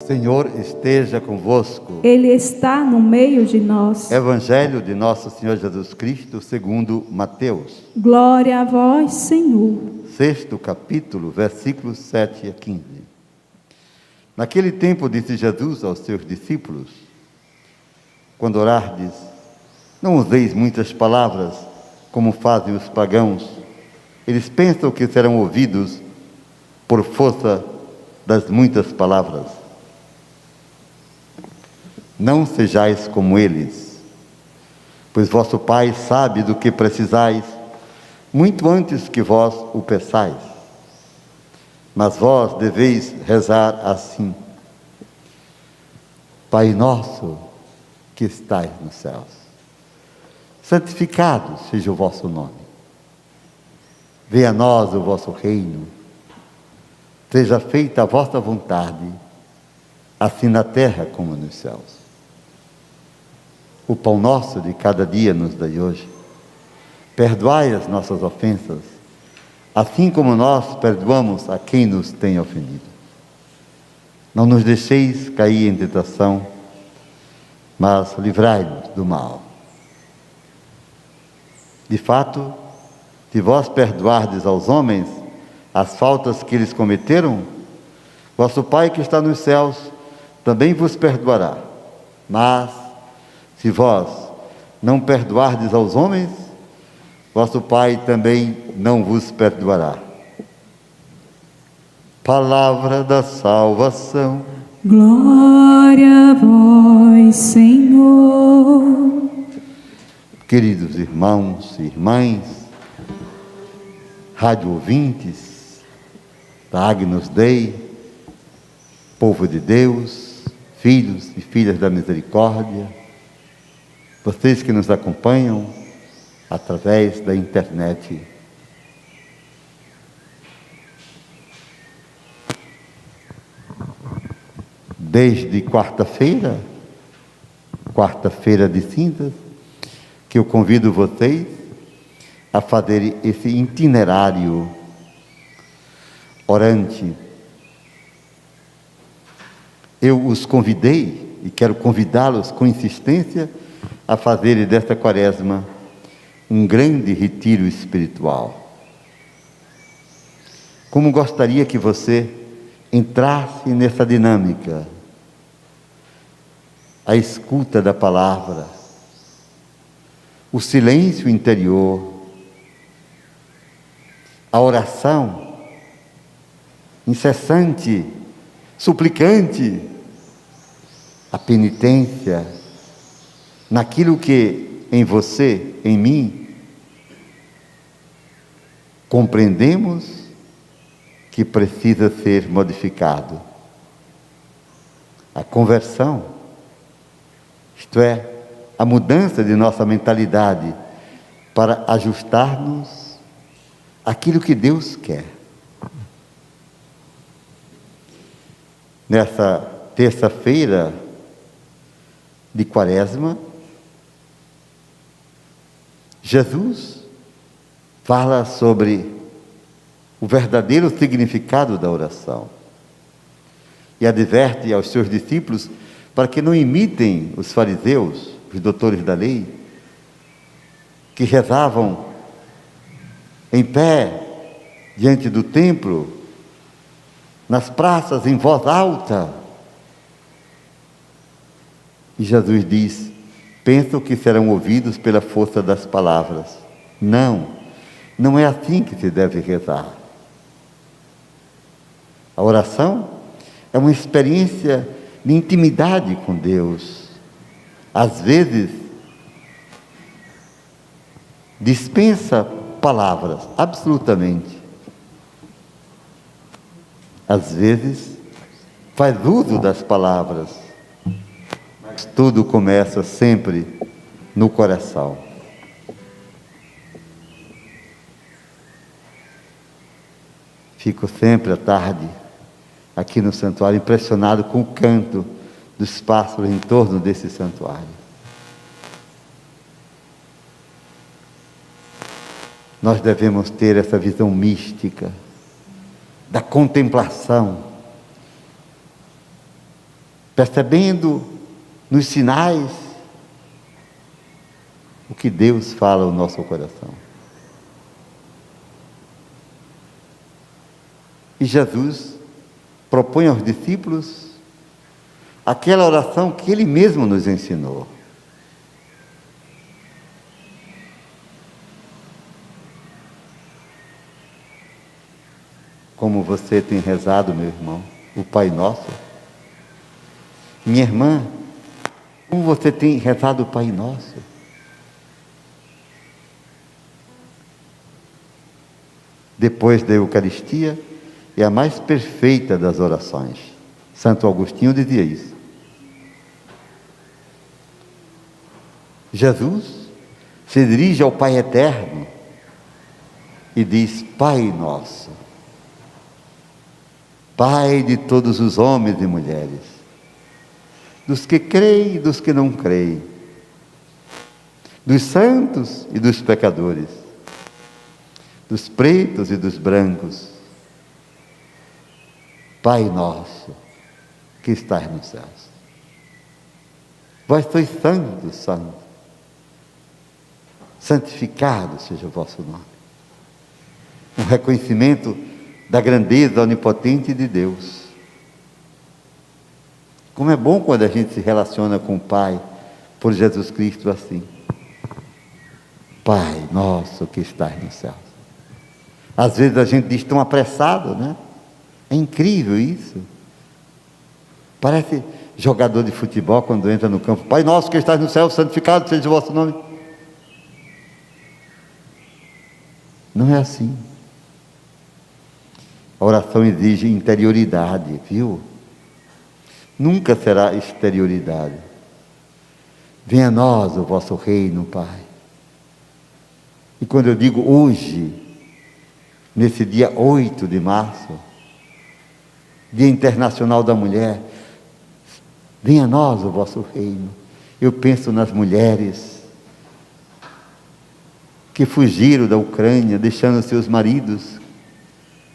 Senhor esteja convosco. Ele está no meio de nós. Evangelho de nosso Senhor Jesus Cristo segundo Mateus. Glória a vós, Senhor. 6º capítulo, versículos 7 a 15. Naquele tempo disse Jesus aos seus discípulos: quando orardes, não useis muitas palavras, como fazem os pagãos. Eles pensam que serão ouvidos por força das muitas palavras. Não sejais como eles, pois vosso Pai sabe do que precisais, muito antes que vós o peçais. Mas vós deveis rezar assim: Pai nosso que estais nos céus, santificado seja o vosso nome. Venha a nós o vosso reino. Seja feita a vossa vontade, assim na terra como nos céus. O pão nosso de cada dia nos dai hoje. Perdoai as nossas ofensas, assim como nós perdoamos a quem nos tem ofendido. Não nos deixeis cair em tentação, mas livrai-nos do mal. De fato, se vós perdoardes aos homens as faltas que eles cometeram, vosso Pai que está nos céus também vos perdoará. Mas, se vós não perdoardes aos homens, vosso Pai também não vos perdoará. Palavra da salvação. Glória a vós, Senhor. Queridos irmãos e irmãs, rádio ouvintes da Agnus Dei, povo de Deus, filhos e filhas da misericórdia, vocês que nos acompanham através da internet. Desde quarta-feira de cinzas, que eu convido vocês a fazerem esse itinerário orante. Eu os convidei e quero convidá-los com insistência a fazerem desta quaresma um grande retiro espiritual. Como gostaria que você entrasse nessa dinâmica, a escuta da palavra, o silêncio interior, a oração incessante, suplicante, a penitência, naquilo que em você, em mim, compreendemos que precisa ser modificado. A conversão, isto é, a mudança de nossa mentalidade para ajustar-nos àquilo que Deus quer. Nessa terça-feira de Quaresma, Jesus fala sobre o verdadeiro significado da oração e adverte aos seus discípulos para que não imitem os fariseus, os doutores da lei, que rezavam em pé diante do templo, nas praças, em voz alta. E Jesus diz: pensam que serão ouvidos pela força das palavras. Não é assim que se deve rezar. A oração é uma experiência de intimidade com Deus. Às vezes, dispensa palavras, absolutamente. Às vezes, faz uso das palavras. Mas tudo começa sempre no coração. Fico sempre à tarde aqui no santuário, impressionado com o canto dos pássaros em torno desse santuário. Nós devemos ter essa visão mística da contemplação, percebendo nos sinais o que Deus fala ao nosso coração. E Jesus propõe aos discípulos aquela oração que Ele mesmo nos ensinou. Como você tem rezado, meu irmão, o Pai Nosso. Minha irmã, como você tem rezado o Pai Nosso? Depois da Eucaristia, é a mais perfeita das orações. Santo Agostinho dizia isso. Jesus se dirige ao Pai Eterno e diz: Pai Nosso, Pai de todos os homens e mulheres, dos que creem e dos que não creem, dos santos e dos pecadores, dos pretos e dos brancos. Pai nosso, que estás nos céus. Vós sois santos, santo. Santificado seja o vosso nome. Um reconhecimento da grandeza onipotente de Deus. Como é bom quando a gente se relaciona com o Pai, por Jesus Cristo assim. Pai nosso que estás nos céus. Às vezes a gente diz tão apressado, né? É incrível isso. Parece jogador de futebol quando entra no campo. Pai nosso que estás no céu, santificado seja o vosso nome. Não é assim. A oração exige interioridade, viu? Nunca será exterioridade. Venha a nós o vosso reino, Pai. E quando eu digo hoje, nesse dia 8 de março, Dia Internacional da Mulher, venha a nós o vosso reino. Eu penso nas mulheres que fugiram da Ucrânia, deixando seus maridos,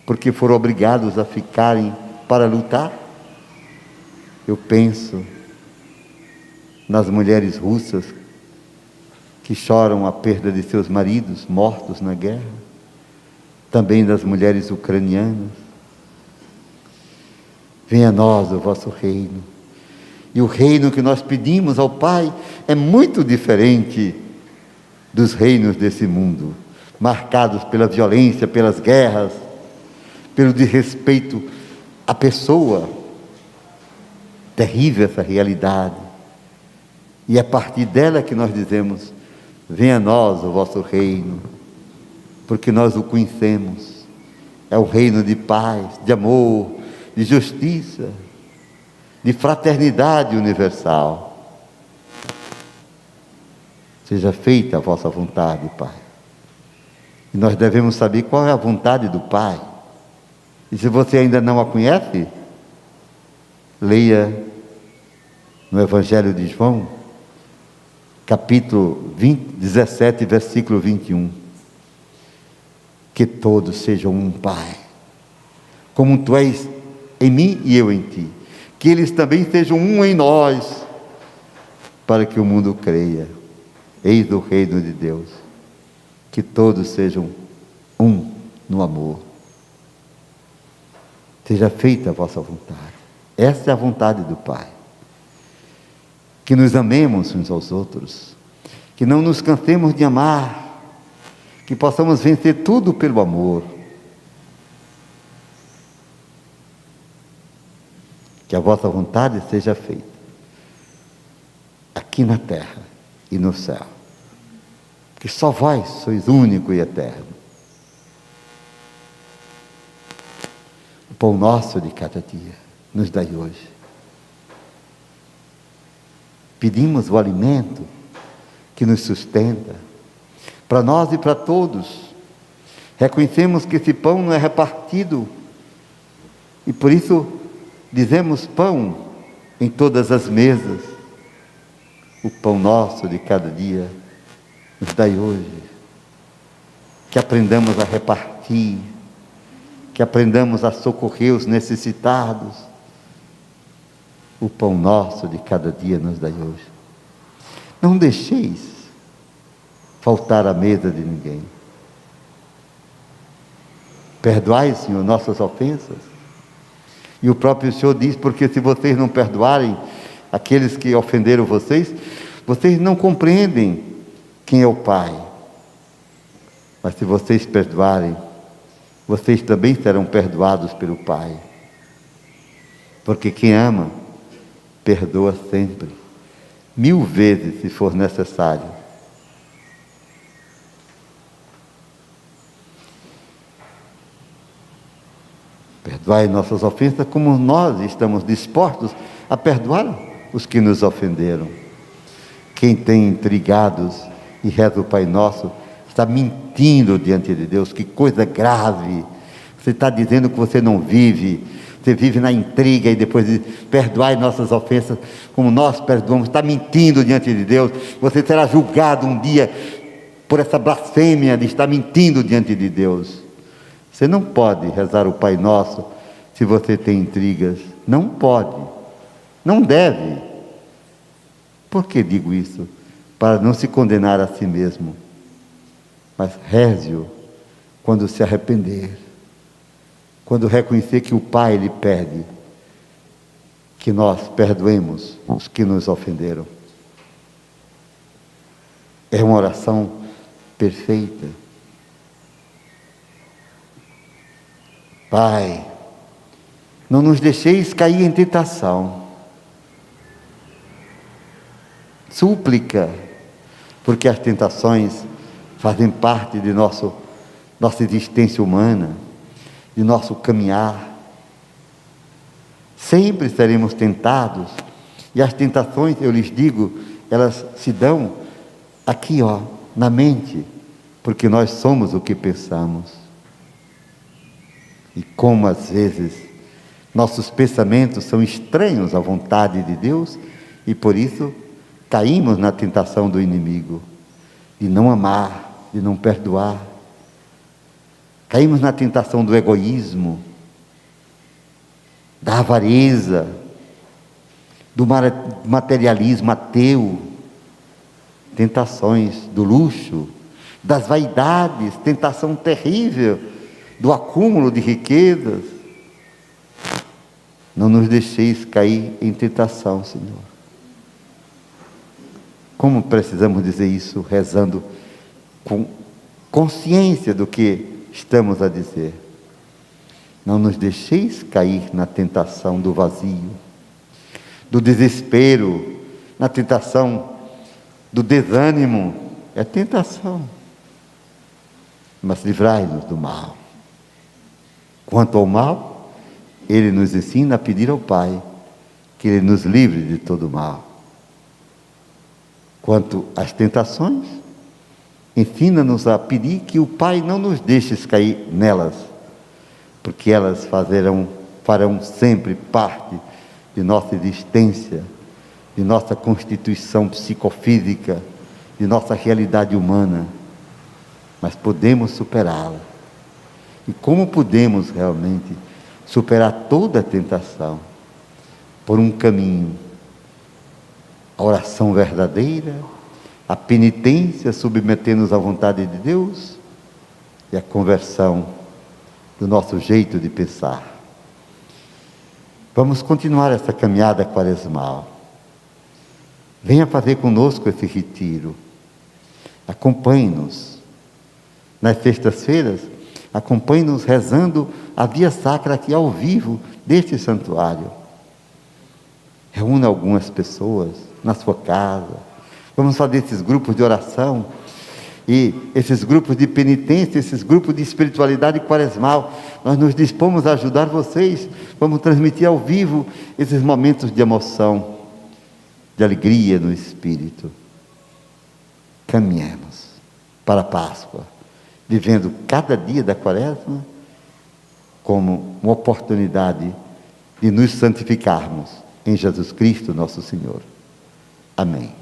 porque foram obrigados a ficarem para lutar. Eu penso nas mulheres russas que choram a perda de seus maridos mortos na guerra, também das mulheres ucranianas. Venha a nós o vosso reino. E o reino que nós pedimos ao Pai é muito diferente dos reinos desse mundo, marcados pela violência, pelas guerras, pelo desrespeito à pessoa. Terrível essa realidade. E é a partir dela que nós dizemos: venha a nós o vosso reino, porque nós o conhecemos. É o reino de paz, de amor, de justiça, de fraternidade universal. Seja feita a vossa vontade, Pai. E nós devemos saber qual é a vontade do Pai. E se você ainda não a conhece, leia no Evangelho de João, capítulo 17, versículo 21. Que todos sejam um, Pai, como tu és em mim e eu em ti, que eles também sejam um em nós, para que o mundo creia. Eis o reino de Deus, que todos sejam um no amor. Seja feita a vossa vontade. Essa é a vontade do Pai. Que nos amemos uns aos outros, que não nos cansemos de amar, que possamos vencer tudo pelo amor. Que a vossa vontade seja feita, aqui na terra e no céu. Que só vós sois único e eterno. O pão nosso de cada dia nos dai hoje. Pedimos o alimento que nos sustenta, para nós e para todos. Reconhecemos que esse pão não é repartido, e por isso dizemos pão em todas as mesas. O pão nosso de cada dia nos dai hoje. Que aprendamos a repartir, que aprendamos a socorrer os necessitados, o pão nosso de cada dia nos dai hoje. Não deixeis faltar à mesa de ninguém. Perdoai, Senhor, nossas ofensas. E o próprio Senhor diz, porque se vocês não perdoarem aqueles que ofenderam vocês, vocês não compreendem quem é o Pai. Mas se vocês perdoarem, vocês também serão perdoados pelo Pai. Porque quem ama, perdoa sempre, 1000 vezes se for necessário. Perdoai nossas ofensas como nós estamos dispostos a perdoar os que nos ofenderam. Quem tem intrigados e reza o Pai Nosso, está mentindo diante de Deus. Que coisa grave! Você está dizendo que você não vive, você vive na intriga e depois diz, perdoai nossas ofensas como nós perdoamos. Está mentindo diante de Deus. Você será julgado um dia por essa blasfêmia de estar mentindo diante de Deus. Você não pode rezar o Pai Nosso se você tem intrigas. Não pode, não deve. Por que digo isso? Para não se condenar a si mesmo. Mas reze-o quando se arrepender, quando reconhecer que o Pai lhe pede que nós perdoemos os que nos ofenderam. É uma oração perfeita. Pai, não nos deixeis cair em tentação. Súplica, porque as tentações fazem parte de nossa existência humana, de nosso caminhar. Sempre seremos tentados, e as tentações, eu lhes digo, elas se dão aqui, na mente, porque nós somos o que pensamos. E como às vezes nossos pensamentos são estranhos à vontade de Deus, e por isso caímos na tentação do inimigo, de não amar, de não perdoar. Caímos na tentação do egoísmo, da avareza, do materialismo ateu, tentações do luxo, das vaidades, tentação terrível do acúmulo de riquezas. Não nos deixeis cair em tentação, Senhor. Como precisamos dizer isso rezando com consciência do que estamos a dizer. Não nos deixeis cair na tentação do vazio, do desespero, na tentação do desânimo. É tentação. Mas livrai-nos do mal. Quanto ao mal, Ele nos ensina a pedir ao Pai que Ele nos livre de todo mal. Quanto às tentações, ensina-nos a pedir que o Pai não nos deixe cair nelas, porque elas farão sempre parte de nossa existência, de nossa constituição psicofísica, de nossa realidade humana, mas podemos superá-la. E como podemos realmente superar toda a tentação? Por um caminho: a oração verdadeira, a penitência, submetendo-nos à vontade de Deus, e a conversão do nosso jeito de pensar. Vamos continuar essa caminhada quaresmal. Venha fazer conosco esse retiro. Acompanhe-nos. Nas sextas-feiras, acompanhe-nos rezando a via sacra aqui ao vivo deste santuário. Reúna algumas pessoas na sua casa. Vamos fazer esses grupos de oração e esses grupos de penitência, esses grupos de espiritualidade quaresmal. Nós nos dispomos a ajudar vocês. Vamos transmitir ao vivo esses momentos de emoção, de alegria no espírito. Caminhemos para a Páscoa, vivendo cada dia da quaresma como uma oportunidade de nos santificarmos em Jesus Cristo, nosso Senhor. Amém.